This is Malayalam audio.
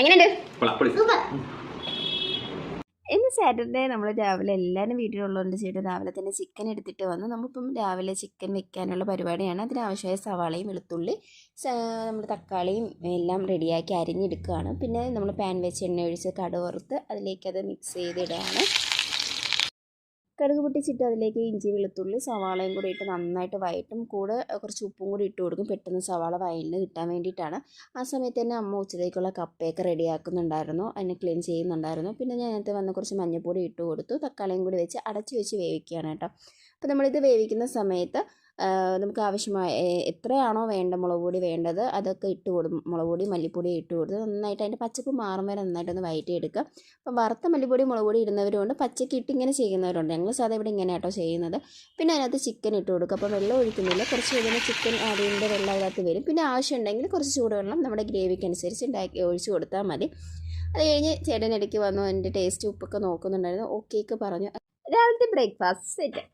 എങ്ങനെയുണ്ട്? ഇന്ന് സാറ്റർഡേ നമ്മൾ രാവിലെ എല്ലാവരും വീട്ടിലുള്ളതുകൊണ്ട് ചേട്ടൻ രാവിലെ തന്നെ ചിക്കൻ എടുത്തിട്ട് വന്നു. നമ്മളിപ്പം രാവിലെ ചിക്കൻ വെക്കാനുള്ള പരിപാടിയാണ്. അതിനാവശ്യമായ സവാളയും വെളുത്തുള്ളി നമ്മൾ തക്കാളിയും എല്ലാം റെഡിയാക്കി അരിഞ്ഞെടുക്കുകയാണ്. പിന്നെ നമ്മൾ പാൻ വെച്ച് എണ്ണ ഒഴിച്ച് കടുക് വറുത്ത് അതിലേക്ക് അത് മിക്സ് ചെയ്തിടുകയാണ്. കടുക് പൊട്ടിച്ചിട്ട് അതിലേക്ക് ഇഞ്ചി വെളുത്തുള്ളി സവാളയും കൂടി ഇട്ട് നന്നായിട്ട് വഴറ്റും. കൂടെ കുറച്ച് ഉപ്പും കൂടി ഇട്ട് കൊടുക്കും, പെട്ടെന്ന് സവാള വഴന്ന് കിട്ടാൻ വേണ്ടിയിട്ടാണ്. ആ സമയത്ത് തന്നെ അമ്മ ഉച്ചത്തേക്കുള്ള കപ്പയൊക്കെ റെഡിയാക്കുന്നുണ്ടായിരുന്നു, അതിനെ ക്ലീൻ ചെയ്യുന്നുണ്ടായിരുന്നു. പിന്നെ ഞാൻ അതിനകത്ത് വന്ന് കുറച്ച് മഞ്ഞൾപ്പൊടി ഇട്ട് കൊടുത്തു, തക്കാളിയും കൂടി വെച്ച് അടച്ച് വെച്ച് വേവിക്കുകയാണ് കേട്ടോ. അപ്പോൾ നമ്മളിത് വേവിക്കുന്ന സമയത്ത് നമുക്ക് ആവശ്യമായ എത്രയാണോ വേണ്ട മുളക് പൊടി വേണ്ടത് അതൊക്കെ ഇട്ട് കൊടുക്കും. മുളക് പൊടി മല്ലിപ്പൊടി ഇട്ട് കൊടുത്ത് നന്നായിട്ട് അതിൻ്റെ പച്ചപ്പ് മാറും വരെ നന്നായിട്ടൊന്ന് വഴറ്റിയെടുക്കുക. അപ്പം വറുത്ത മല്ലിപ്പൊടി മുളക് പൊടി ഇടുന്നവരുണ്ട്, പച്ചക്ക് ഇട്ട് ഇങ്ങനെ ചെയ്യുന്നവരുണ്ട്. ഞങ്ങൾ സാധാ ഇവിടെ ഇങ്ങനെ കേട്ടോ ചെയ്യുന്നത്. പിന്നെ അതിനകത്ത് ചിക്കൻ ഇട്ട് കൊടുക്കുക. അപ്പോൾ വെള്ളം ഒഴിക്കുന്നില്ല, കുറച്ച് കഴിയുമ്പോൾ ചിക്കൻ അതിൻ്റെ വെള്ളം അതിനകത്ത് വരും. പിന്നെ ആവശ്യമുണ്ടെങ്കിൽ കുറച്ച് ചൂടുവെള്ളം നമ്മുടെ ഗ്രേവിക്ക് അനുസരിച്ച് ഒഴിച്ച് കൊടുത്താൽ മതി. അത് കഴിഞ്ഞ് ചേട്ടൻ ഇടയ്ക്ക് വന്നു, എൻ്റെ ടേസ്റ്റ് ഉപ്പൊക്കെ നോക്കുന്നുണ്ടായിരുന്നു, ഓക്കേക്ക് പറഞ്ഞു. രാവിലത്തെ ബ്രേക്ക്ഫാസ്റ്റ് സെറ്റ്.